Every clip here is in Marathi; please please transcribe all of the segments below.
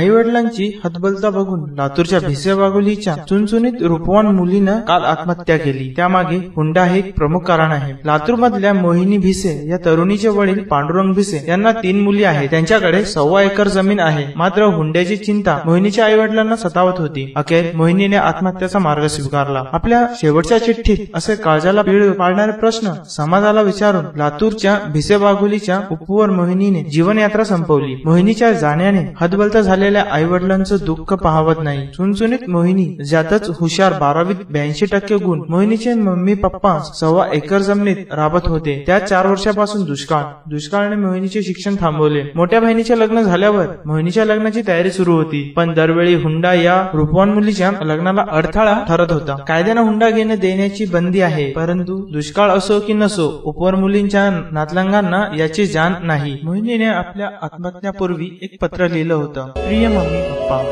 आई वडिलांची हतबलता बघून लातूरच्या भिसे बागुलीच्या चुनचुनीत रूपवान मुलीनं काल आत्महत्या केली। त्यामागे हुंडा हे एक प्रमुख कारण आहे। लातूर मधल्या मोहिनी भिसे या तरुणीचे वडील पांडुरंग भिसे यांना 3 मुली आहेत। त्यांच्याकडे 1.25 एकर जमीन आहे। मात्र हुंड्याची चिंता मोहिनीच्या आई वडिलांना सतावत होती। अखेर मोहिनीने आत्महत्येचा मार्ग स्वीकारला। आपल्या शेवटच्या चिठ्ठीत असे काळजाला पीळ पाडणारे प्रश्न समाजाला विचारून लातूरच्या भिसे बागुलीच्या उपवर मोहिनीने जीवनयात्रा संपवली। मोहिनीच्या जाण्याने हतबलता झालेल्या आई वडिलांचं दुःख पाहवत नाही। चुनचुनीत मोहिनी ज्यातच हुशार 12वीत 82% गुण। मोहिनीचे मम्मी पप्पा 1.25 एकर जमिनीत राबत होते। त्या 4 वर्षापासून दुष्काळाने मोहिनीचे शिक्षण थांबवले। मोठ्या बहिणीचे लग्न झाल्यावर मोहिनीच्या लग्नाची तयारी सुरू होती, पण दरवेळी हुंडा या रूपवान मुलीच्या लग्नाला अडथळा ठरत होता। कायद्याने हुंडा घेणे देण्याची बंदी आहे, परंतु दुष्काळ असो की नसो उपवर मुलींच्या नातलंगांना याची जाण नाही। मोहिनीने आपल्या आत्महत्यापूर्वी एक पत्र लिहिलं होतं। प्रिय मम्मी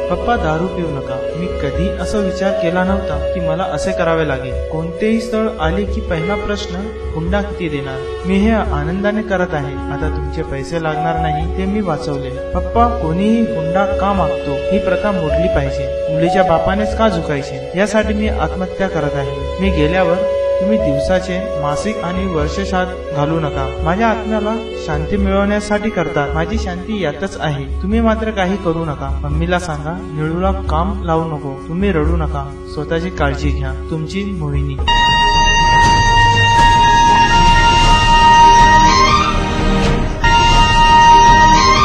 पप्पा दारू पिऊ नका। मी कधी असा विचार केला नव्हता की मला असे करावे लागेल। कोणतेही स्थळ आले की पहिला प्रश्न हुंडा किती देणार। मी हे आनंदाने करत आहे। आता तुमचे पैसे लागणार नाही ते मी वाचवले। पप्पा, कोणीही हुंडा का मागतो ही प्रथा मोडली पाहिजे। मुलीच्या बापानेच का झुकायचे यासाठी मी आत्महत्या करत आहे। मी गेल्यावर तुम्ही दिवसाचे, मासिक आणि वर्षश्राद्ध घालू नका। माझ्या आत्म्याला शांती मिळवण्यासाठी करतात। माझी शांती यातच आहे। तुम्ही मात्र काही करू नका। मम्मीला सांगा निळूला काम लावू नको। तुम्ही रडू नका। स्वतःची काळजी घ्या। तुमची मोहिनी।